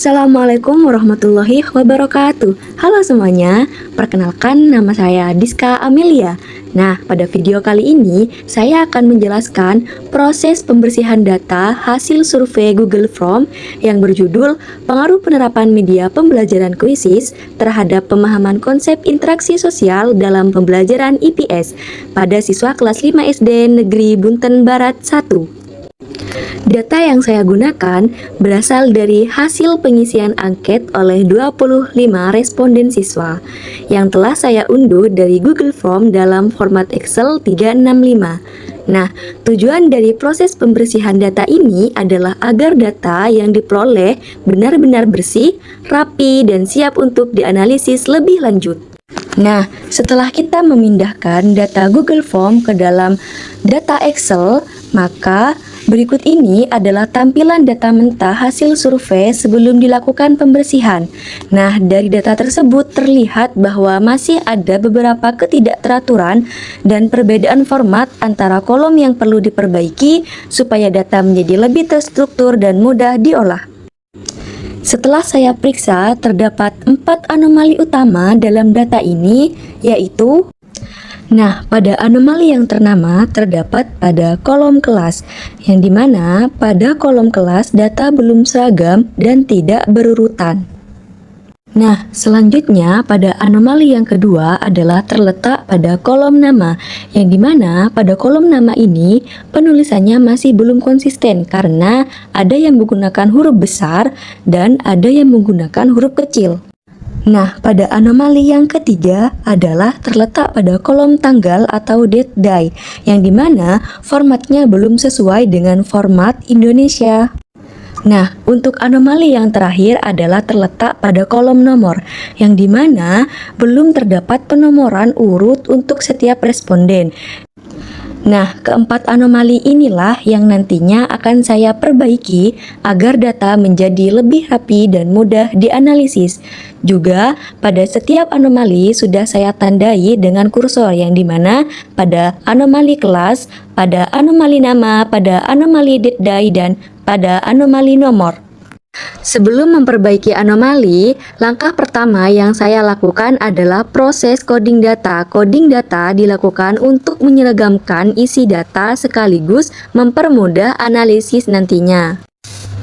Assalamualaikum warahmatullahi wabarakatuh. Halo semuanya, perkenalkan nama saya Diska Amelia. Nah, pada video kali ini saya akan menjelaskan proses pembersihan data hasil survei Google Form yang berjudul Pengaruh Penerapan Media Pembelajaran Kuisis terhadap Pemahaman Konsep Interaksi Sosial dalam Pembelajaran IPS pada siswa kelas 5 SD Negeri Bunten Barat 1. Data yang saya gunakan berasal dari hasil pengisian angket oleh 25 responden siswa yang telah saya unduh dari Google Form dalam format Excel 365. Nah, tujuan dari proses pembersihan data ini adalah agar data yang diperoleh benar-benar bersih, rapi, dan siap untuk dianalisis lebih lanjut. Nah, setelah kita memindahkan data Google Form ke dalam data Excel, maka berikut ini adalah tampilan data mentah hasil survei sebelum dilakukan pembersihan. Nah, dari data tersebut terlihat bahwa masih ada beberapa ketidakteraturan dan perbedaan format antara kolom yang perlu diperbaiki supaya data menjadi lebih terstruktur dan mudah diolah. Setelah saya periksa, terdapat 4 anomali utama dalam data ini, yaitu pada anomali yang ternama terdapat pada kolom kelas, yang dimana pada kolom kelas data belum seragam dan tidak berurutan. Nah, selanjutnya pada anomali yang kedua adalah terletak pada kolom nama, yang dimana pada kolom nama ini penulisannya masih belum konsisten karena ada yang menggunakan huruf besar dan ada yang menggunakan huruf kecil. Nah, pada anomali yang ketiga adalah terletak pada kolom tanggal atau date day, yang dimana formatnya belum sesuai dengan format Indonesia. Nah, untuk anomali yang terakhir adalah terletak pada kolom nomor, yang dimana belum terdapat penomoran urut untuk setiap responden. Nah, keempat anomali inilah yang nantinya akan saya perbaiki agar data menjadi lebih rapi dan mudah dianalisis. Juga, pada setiap anomali sudah saya tandai dengan kursor, yang dimana pada anomali kelas, pada anomali nama, pada anomali date day, dan pada anomali nomor. Sebelum memperbaiki anomali, langkah pertama yang saya lakukan adalah proses coding data. Coding data dilakukan untuk menyeragamkan isi data sekaligus mempermudah analisis nantinya.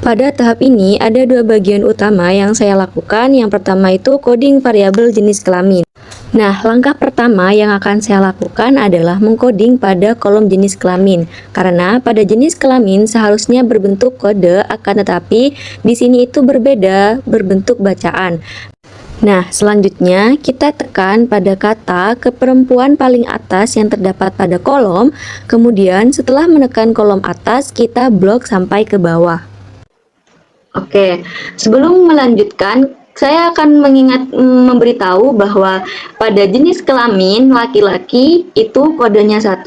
Pada tahap ini ada 2 bagian utama yang saya lakukan. Yang pertama itu coding variabel jenis kelamin. Nah, langkah pertama yang akan saya lakukan adalah mengcoding pada kolom jenis kelamin. Karena pada jenis kelamin seharusnya berbentuk kode, akan tetapi di sini itu berbeda berbentuk bacaan. Nah, selanjutnya kita tekan pada kata keperempuan paling atas yang terdapat pada kolom. Kemudian setelah menekan kolom atas, kita blok sampai ke bawah. Oke, sebelum melanjutkan, saya akan memberitahu bahwa pada jenis kelamin laki-laki itu kodenya 1,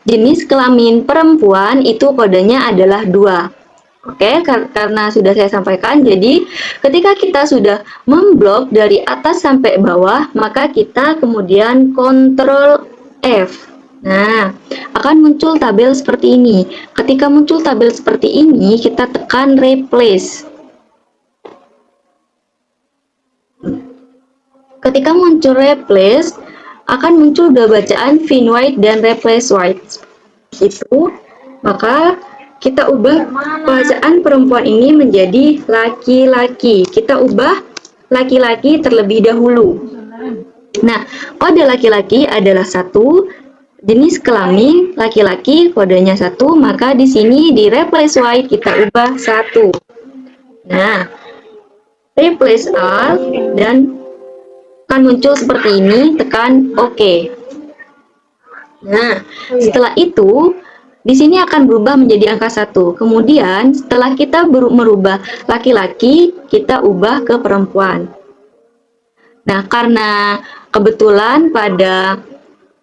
jenis kelamin perempuan itu kodenya adalah 2. Oke, karena sudah saya sampaikan, jadi ketika kita sudah memblok dari atas sampai bawah, maka kita kemudian Ctrl F. Nah, akan muncul tabel seperti ini. Ketika muncul tabel seperti ini, kita tekan replace. Ketika muncul replace, akan muncul 2 bacaan fin white dan replace white. Itu, maka kita ubah bacaan perempuan ini menjadi laki-laki. Kita ubah laki-laki terlebih dahulu. Nah, kode laki-laki adalah 1, jenis kelamin laki-laki kodenya 1, maka di sini di replace white kita ubah 1. Nah, replace all dan akan muncul seperti ini, tekan OK. Nah, setelah itu di sini akan berubah menjadi angka 1. Kemudian setelah kita merubah laki-laki, kita ubah ke perempuan. Nah, karena kebetulan pada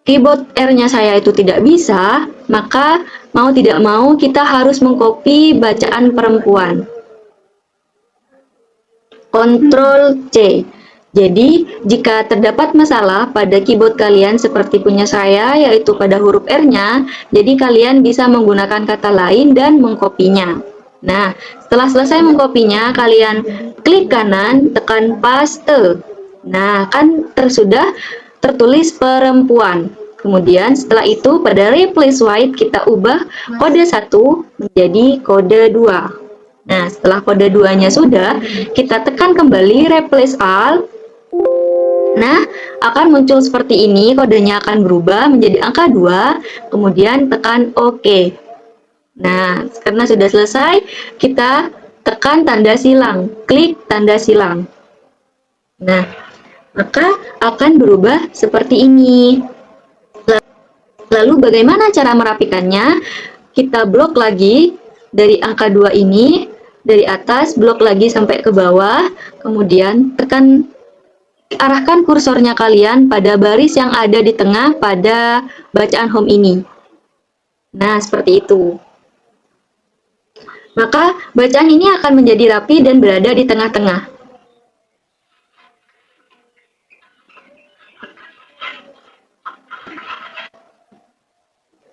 keyboard R-nya saya itu tidak bisa, maka mau tidak mau kita harus mengcopy bacaan perempuan. Ctrl C. Jadi, jika terdapat masalah pada keyboard kalian seperti punya saya, yaitu pada huruf R-nya, jadi kalian bisa menggunakan kata lain dan mengkopinya. Nah, setelah selesai mengkopinya, kalian klik kanan, tekan paste. Nah, kan sudah tertulis perempuan. Kemudian setelah itu pada replace white kita ubah kode 1 menjadi kode 2. Nah, setelah kode 2-nya sudah, kita tekan kembali replace all. Nah, akan muncul seperti ini, kodenya akan berubah menjadi angka 2, kemudian tekan OK. Nah, karena sudah selesai, kita tekan tanda silang, klik tanda silang. Nah, maka akan berubah seperti ini. Lalu bagaimana cara merapikannya? Kita blok lagi dari angka 2 ini, dari atas blok lagi sampai ke bawah, kemudian arahkan kursornya kalian pada baris yang ada di tengah pada bacaan home ini. Nah, seperti itu. Maka bacaan ini akan menjadi rapi dan berada di tengah-tengah.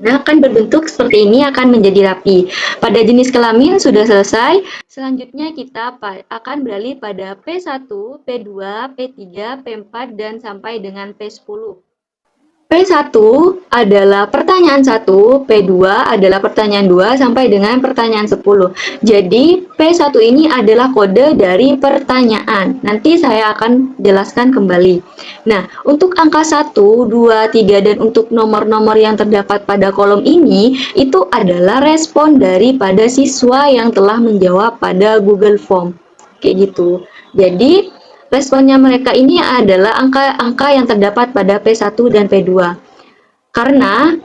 Nah, akan berbentuk seperti ini, akan menjadi rapi. Pada jenis kelamin sudah selesai. Selanjutnya kita akan beralih pada P1, P2, P3, P4, dan sampai dengan P10. P1 adalah pertanyaan 1, P2 adalah pertanyaan 2 sampai dengan pertanyaan 10. Jadi P1 ini adalah kode dari pertanyaan. Nanti saya akan jelaskan kembali. Nah, untuk angka 1, 2, 3 dan untuk nomor-nomor yang terdapat pada kolom ini itu adalah respon daripada siswa yang telah menjawab pada Google Form. Kayak gitu. Jadi responnya mereka ini adalah angka-angka yang terdapat pada P1 dan P2. Karena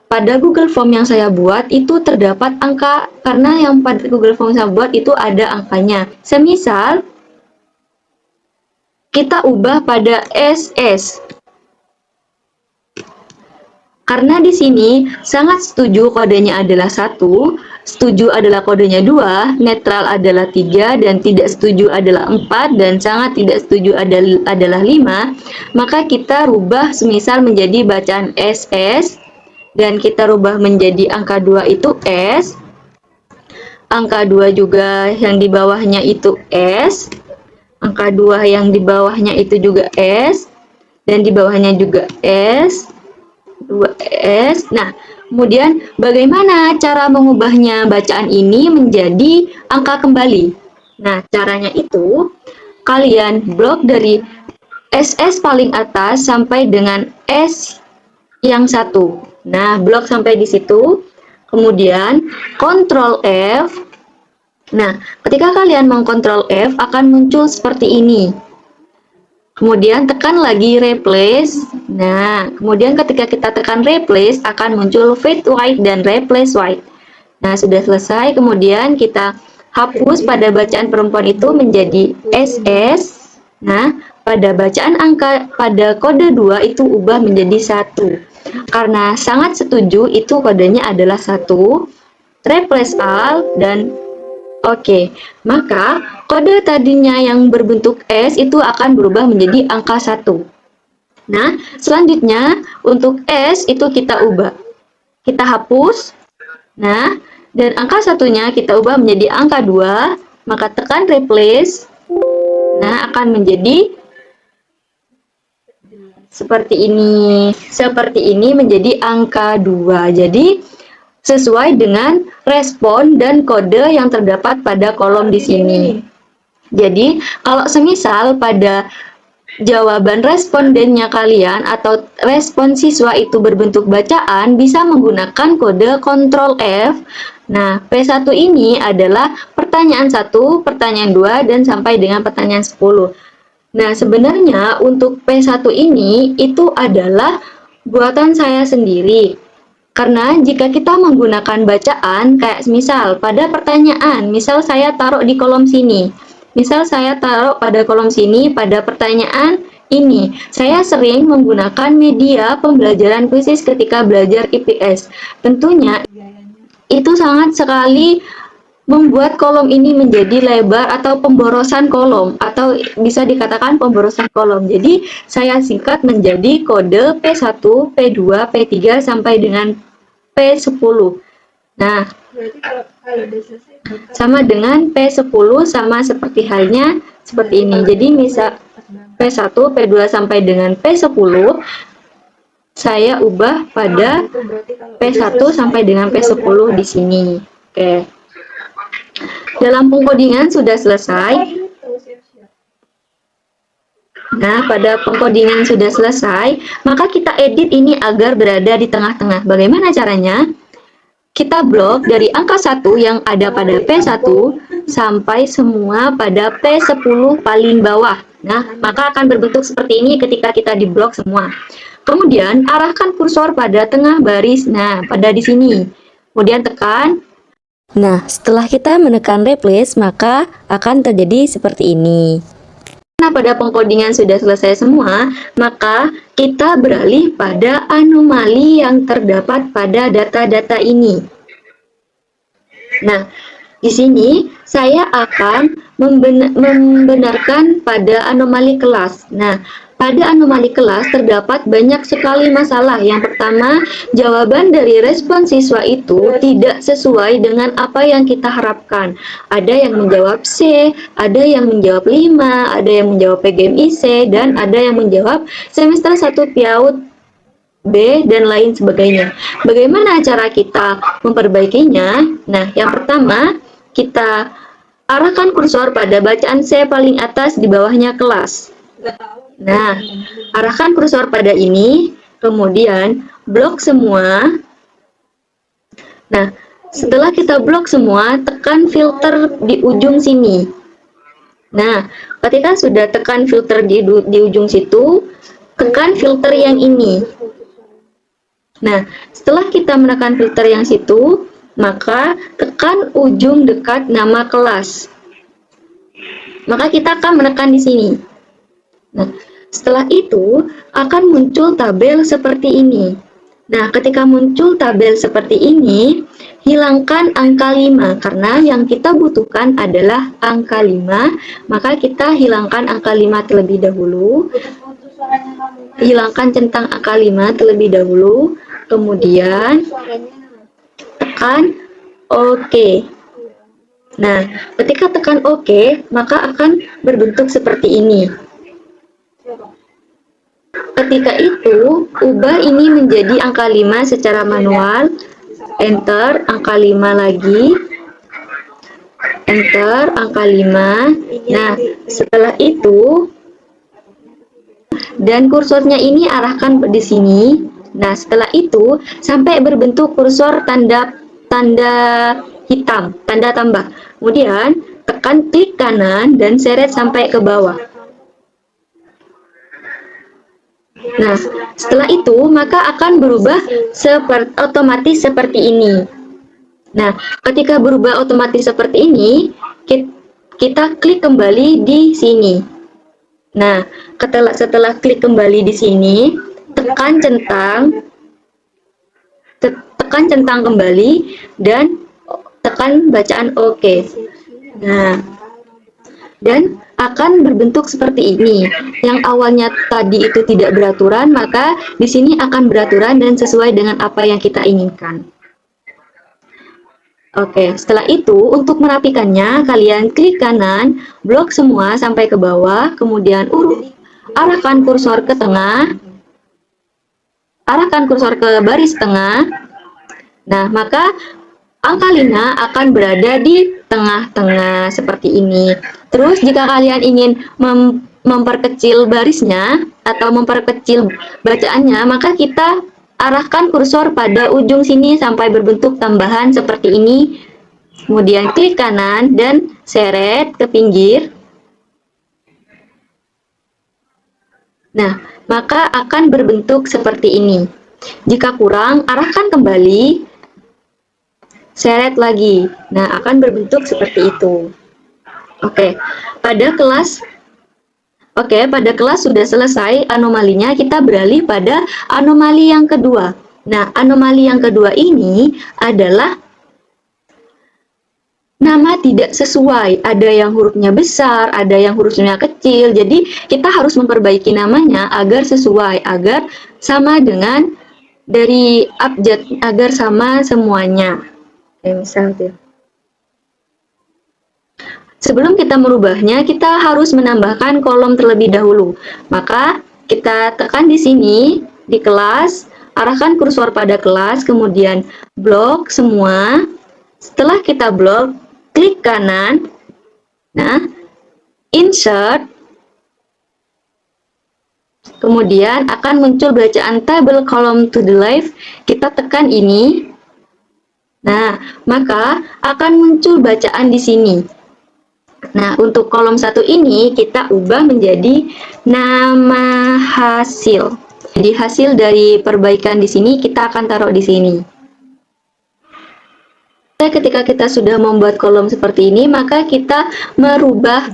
pada Google Form yang saya buat itu terdapat angka, karena yang pada Google Form saya buat itu ada angkanya. Semisal kita ubah pada SS. Karena di sini sangat setuju kodenya adalah 1, setuju adalah kodenya 2, netral adalah 3, dan tidak setuju adalah 4, dan sangat tidak setuju adalah 5, maka kita rubah semisal menjadi bacaan SS, dan kita rubah menjadi angka 2 itu S, angka 2 juga yang di bawahnya itu S, angka 2 yang di bawahnya itu juga S, dan di bawahnya juga S, 2S. Nah, kemudian bagaimana cara mengubahnya bacaan ini menjadi angka kembali? Nah, caranya itu kalian blok dari SS paling atas sampai dengan S yang 1. Nah, blok sampai di situ. Kemudian Ctrl F. Nah, ketika kalian mengkontrol F akan muncul seperti ini. Kemudian tekan lagi replace. Nah, kemudian ketika kita tekan replace akan muncul fade white dan replace white. Nah, sudah selesai. Kemudian kita hapus pada bacaan perempuan itu menjadi SS. Nah, pada bacaan angka pada kode 2 itu ubah menjadi 1. Karena sangat setuju itu kodenya adalah 1. Replace all dan Oke, maka kode tadinya yang berbentuk S itu akan berubah menjadi angka 1. Nah, selanjutnya untuk S itu kita ubah. Kita hapus. Nah, dan angka 1-nya kita ubah menjadi angka 2, maka tekan replace. Nah, akan menjadi seperti ini. Seperti ini menjadi angka 2. Jadi sesuai dengan respon dan kode yang terdapat pada kolom di sini. Jadi, kalau semisal pada jawaban respondennya kalian atau respon siswa itu berbentuk bacaan, bisa menggunakan kode Ctrl F. Nah, P1 ini adalah pertanyaan 1, pertanyaan 2, dan sampai dengan pertanyaan 10. Nah, sebenarnya untuk P1 ini itu adalah buatan saya sendiri. Karena jika kita menggunakan bacaan, kayak misal pada pertanyaan, misal saya taruh di kolom sini. Misal saya taruh pada kolom sini, pada pertanyaan ini. Saya sering menggunakan media pembelajaran khusus ketika belajar IPS. Tentunya itu sangat sekali membuat kolom ini menjadi lebar atau pemborosan kolom, atau bisa dikatakan pemborosan kolom. Jadi, saya singkat menjadi kode P1, P2, P3 sampai dengan P10. Nah, Berarti kalau udah selesai bakal sama dengan P10 sama seperti halnya seperti ini. Jadi misal P1, P2 sampai dengan P10 saya ubah pada itu berarti kalau P1 sampai dengan P10 di sini. Oke. Dalam pengkodingan sudah selesai. itu siap-siap. Nah, pada pengkodingan sudah selesai, maka kita edit ini agar berada di tengah-tengah. Bagaimana caranya? Kita blok dari angka 1 yang ada pada P1 sampai semua pada P10 paling bawah. Nah, maka akan berbentuk seperti ini ketika kita di blok semua. Kemudian, arahkan kursor pada tengah baris. Nah, pada di sini. Kemudian tekan. Nah, setelah kita menekan replace, maka akan terjadi seperti ini. Karena pada pengkodingan sudah selesai semua, maka kita beralih pada anomali yang terdapat pada data-data ini. Nah, di sini saya akan membenarkan pada anomali kelas. Nah, pada anomali kelas terdapat banyak sekali masalah. Yang pertama, jawaban dari respon siswa itu tidak sesuai dengan apa yang kita harapkan. Ada yang menjawab C, ada yang menjawab 5, ada yang menjawab PGMIC, dan ada yang menjawab semester 1 PIAUD B, dan lain sebagainya. Bagaimana cara kita memperbaikinya? Nah, yang pertama, kita arahkan kursor pada bacaan C paling atas di bawahnya kelas. Nah, arahkan kursor pada ini, kemudian blok semua. Nah, setelah kita blok semua, tekan filter di ujung sini. Nah, ketika sudah tekan filter di ujung situ, tekan filter yang ini. Nah, setelah kita menekan filter yang situ, maka tekan ujung dekat nama kelas. Maka kita akan menekan di sini. Nah, setelah itu akan muncul tabel seperti ini. Nah, ketika muncul tabel seperti ini, hilangkan angka 5 karena yang kita butuhkan adalah angka 5, maka kita hilangkan angka 5 terlebih dahulu. Hilangkan centang angka 5 terlebih dahulu, kemudian tekan OK. Nah, ketika tekan OK, maka akan berbentuk seperti ini. Ketika itu, ubah ini menjadi angka 5 secara manual. Enter, angka 5 lagi. Enter, angka 5. Nah, setelah itu, dan kursornya ini arahkan di sini. Nah, setelah itu, sampai berbentuk kursor tanda hitam, tanda tambah. Kemudian, tekan klik kanan dan seret sampai ke bawah. Nah, setelah itu maka akan berubah otomatis seperti ini. Nah, ketika berubah otomatis seperti ini, kita klik kembali di sini. Nah, setelah klik kembali di sini, tekan centang kembali dan tekan bacaan OK. Nah, dan akan berbentuk seperti ini. Yang awalnya tadi itu tidak beraturan, maka di sini akan beraturan dan sesuai dengan apa yang kita inginkan. Oke, setelah itu untuk merapikannya, kalian klik kanan, blok semua sampai ke bawah, kemudian arahkan kursor ke tengah, arahkan kursor ke baris tengah. Nah, maka angka 5 akan berada di tengah-tengah seperti ini. Terus jika kalian ingin memperkecil barisnya atau memperkecil bacaannya, maka kita arahkan kursor pada ujung sini sampai berbentuk tambahan seperti ini. Kemudian klik kanan dan seret ke pinggir. Nah, maka akan berbentuk seperti ini. Jika kurang, arahkan kembali, seret lagi. Nah, akan berbentuk seperti itu. Oke, pada kelas sudah selesai anomalinya, kita beralih pada anomali yang kedua. Nah, anomali yang kedua ini adalah nama tidak sesuai. Ada yang hurufnya besar, ada yang hurufnya kecil. Jadi, kita harus memperbaiki namanya agar sesuai, agar sama dengan dari abjad, agar sama semuanya. misal tuh. Sebelum kita merubahnya, kita harus menambahkan kolom terlebih dahulu. Maka kita tekan di sini, di kelas, arahkan kursor pada kelas, kemudian blok semua. Setelah kita blok, klik kanan, nah, insert, kemudian akan muncul bacaan table column to the left, kita tekan ini. Nah, maka akan muncul bacaan di sini. Nah, untuk kolom 1 ini kita ubah menjadi nama hasil. Jadi hasil dari perbaikan di sini kita akan taruh di sini. Ketika kita sudah membuat kolom seperti ini, maka kita merubah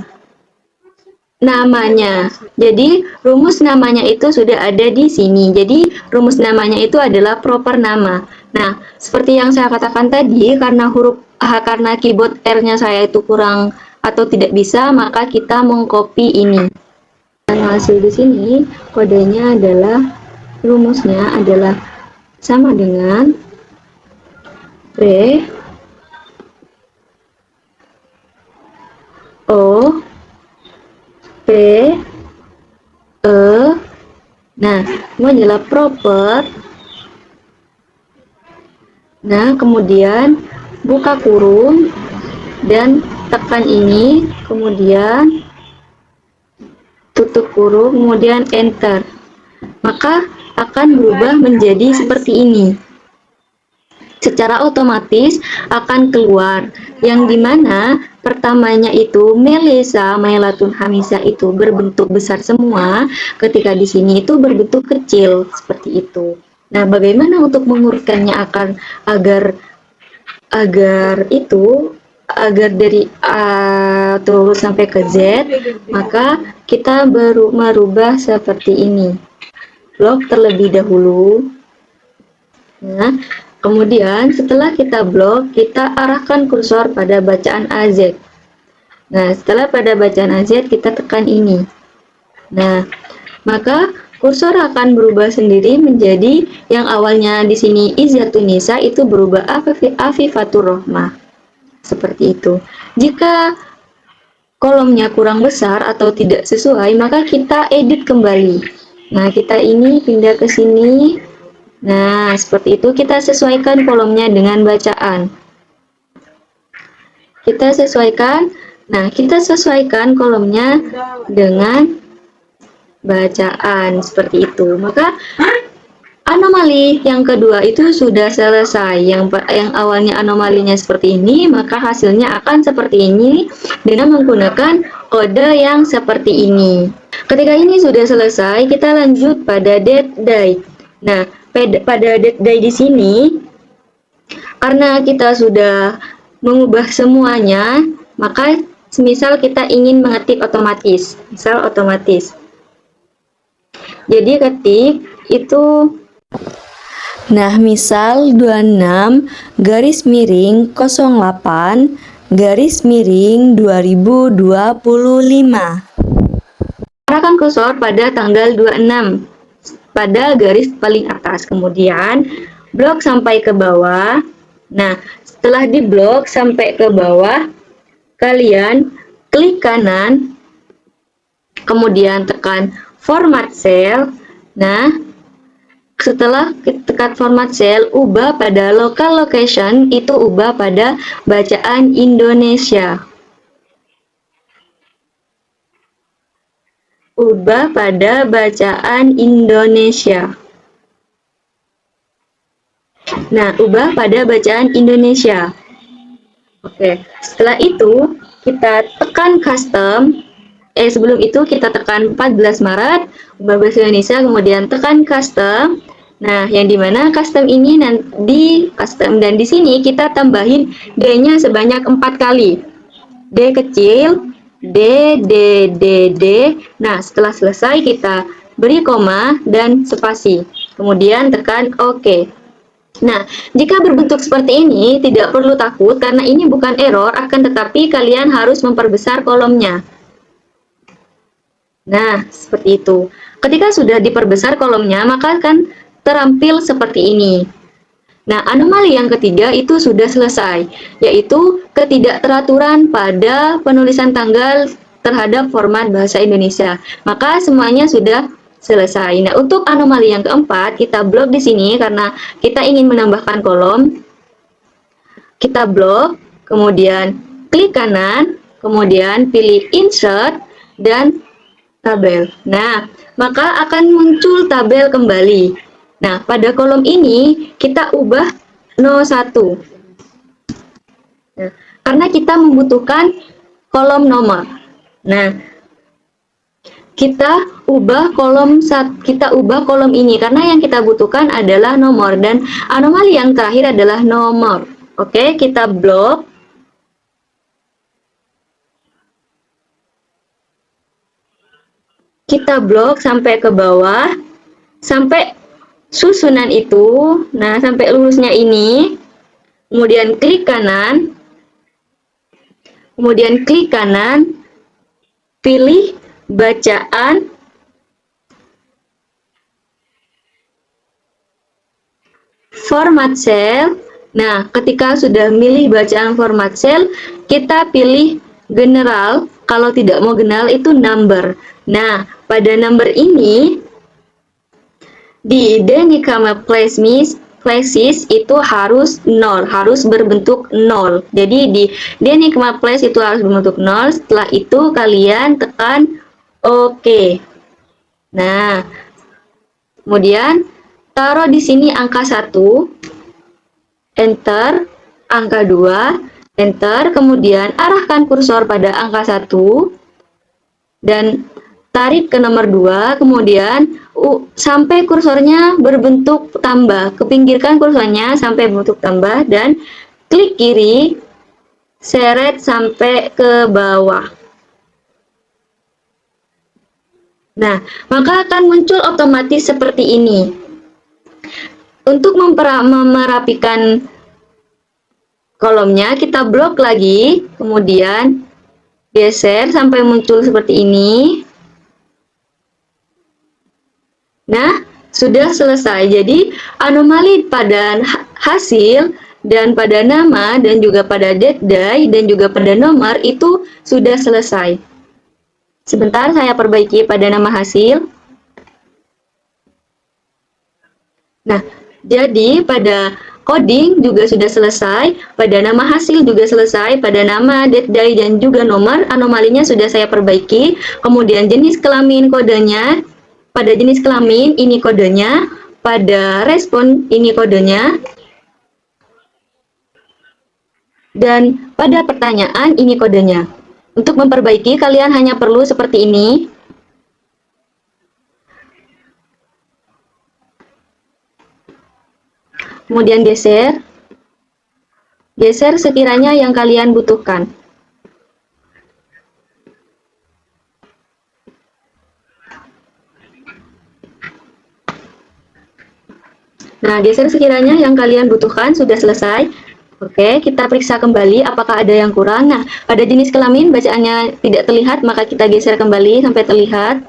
namanya. Jadi rumus namanya itu sudah ada di sini. Jadi rumus namanya itu adalah proper nama. Nah, seperti yang saya katakan tadi, karena keyboard R-nya saya itu kurang atau tidak bisa, maka kita mengcopy ini. Dan hasil di sini kodenya adalah, rumusnya adalah sama dengan P O P E. Nah, ini adalah proper. Nah, kemudian buka kurung dan tekan ini, kemudian tutup kurung, kemudian enter. Maka akan berubah menjadi seperti ini. Secara otomatis akan keluar, yang dimana pertamanya itu Melisa, Mailatun Hamisa itu berbentuk besar semua, ketika di sini itu berbentuk kecil seperti itu. Nah, bagaimana untuk mengurutkannya agar dari A terus sampai ke Z, maka kita baru merubah seperti ini. Blok terlebih dahulu. Nah, kemudian setelah kita blok, kita arahkan kursor pada bacaan AZ. Nah, setelah pada bacaan AZ, kita tekan ini. Nah, maka kursor akan berubah sendiri menjadi yang awalnya di sini Izzatunisa itu berubah Afifatur Rohmah. Seperti itu. Jika kolomnya kurang besar atau tidak sesuai, maka kita edit kembali. Nah, kita ini pindah ke sini. Nah, seperti itu, kita sesuaikan kolomnya dengan bacaan. Kita sesuaikan kolomnya dengan bacaan, seperti itu. Maka anomali yang kedua itu sudah selesai. Yang awalnya anomalinya seperti ini, maka hasilnya akan seperti ini dengan menggunakan kode yang seperti ini. Ketika ini sudah selesai, kita lanjut pada date day. Nah, pada date day di sini, karena kita sudah mengubah semuanya, maka semisal kita ingin mengetik otomatis, misal otomatis. Jadi ketik itu, nah misal 26 garis miring 08 garis miring 2025. Arahkan kursor pada tanggal 26 pada garis paling atas, kemudian blok sampai ke bawah. Nah, setelah di blok sampai ke bawah, kalian klik kanan, kemudian tekan format cell. Nah, setelah tekan format cell, ubah pada local location, itu ubah pada bacaan Indonesia. Ubah pada bacaan Indonesia. Nah, ubah pada bacaan Indonesia. Oke, setelah itu kita tekan custom. Sebelum itu kita tekan 14 Maret, ubah bahasa Indonesia, kemudian tekan custom. Nah, yang dimana custom ini nanti custom, dan di sini kita tambahin D-nya sebanyak 4 kali. D kecil, D, D, D, D. Nah, setelah selesai kita beri koma dan spasi. Kemudian tekan OK. Nah, jika berbentuk seperti ini, tidak perlu takut karena ini bukan error, akan tetapi kalian harus memperbesar kolomnya. Nah, seperti itu. Ketika sudah diperbesar kolomnya, maka akan terampil seperti ini. Nah, anomali yang ketiga itu sudah selesai, yaitu ketidakteraturan pada penulisan tanggal terhadap format bahasa Indonesia. Maka semuanya sudah selesai. Nah, untuk anomali yang keempat, kita blok di sini karena kita ingin menambahkan kolom. Kita blok, kemudian klik kanan, kemudian pilih insert dan tabel. Nah, maka akan muncul tabel kembali. Nah, pada kolom ini kita ubah 01. Nah, karena kita membutuhkan kolom nomor. Nah, kita ubah kolom ini karena yang kita butuhkan adalah nomor dan anomali yang terakhir adalah nomor. Oke, kita blok. Kita blok sampai ke bawah, sampai susunan itu, nah sampai lurusnya ini, kemudian klik kanan, pilih bacaan, format cell. Nah, ketika sudah milih bacaan format cell, kita pilih general. Kalau tidak mau general itu number. Nah, pada number ini di Denikama places itu harus 0, harus berbentuk 0. Jadi di Denikama place itu harus berbentuk 0. Setelah itu kalian tekan OK. Nah, kemudian taruh di sini angka 1, enter, angka 2, enter, kemudian arahkan kursor pada angka 1 dan tarik ke nomor 2, kemudian sampai kursornya berbentuk tambah, kepinggirkan kursornya sampai berbentuk tambah dan klik kiri, seret sampai ke bawah. Nah, maka akan muncul otomatis seperti ini. Untuk merapikan kolomnya, kita blok lagi, kemudian geser sampai muncul seperti ini. Nah, sudah selesai. Jadi, anomali pada hasil dan pada nama dan juga pada date day dan juga pada nomor itu sudah selesai. Sebentar saya perbaiki pada nama hasil. Nah, jadi pada coding juga sudah selesai, pada nama hasil juga selesai, pada nama, date day, dan juga nomor, anomalinya sudah saya perbaiki. Kemudian jenis kelamin kodenya, pada jenis kelamin ini kodenya, pada respon ini kodenya, dan pada pertanyaan ini kodenya. Untuk memperbaiki kalian hanya perlu seperti ini. Kemudian geser sekiranya yang kalian butuhkan. Nah, geser sekiranya yang kalian butuhkan. Sudah selesai. Oke, kita periksa kembali apakah ada yang kurang. Nah, pada jenis kelamin bacaannya tidak terlihat, maka kita geser kembali sampai terlihat.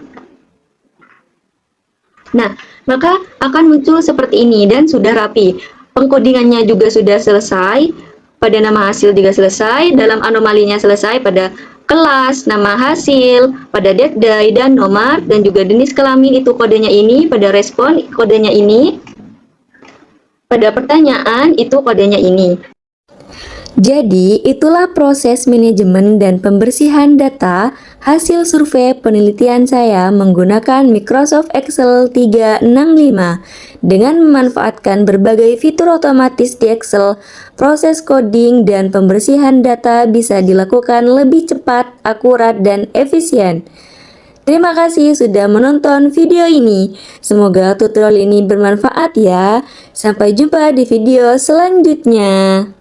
Nah, maka akan muncul seperti ini dan sudah rapi. Pengkodingannya juga sudah selesai, pada nama hasil juga selesai, dalam anomalinya selesai, pada kelas, nama hasil, pada date day dan nomor, dan juga jenis kelamin itu kodenya ini, pada respon kodenya ini, pada pertanyaan itu kodenya ini. Jadi, itulah proses manajemen dan pembersihan data hasil survei penelitian saya menggunakan Microsoft Excel 365. Dengan memanfaatkan berbagai fitur otomatis di Excel, proses coding dan pembersihan data bisa dilakukan lebih cepat, akurat, dan efisien. Terima kasih sudah menonton video ini. Semoga tutorial ini bermanfaat ya. Sampai jumpa di video selanjutnya.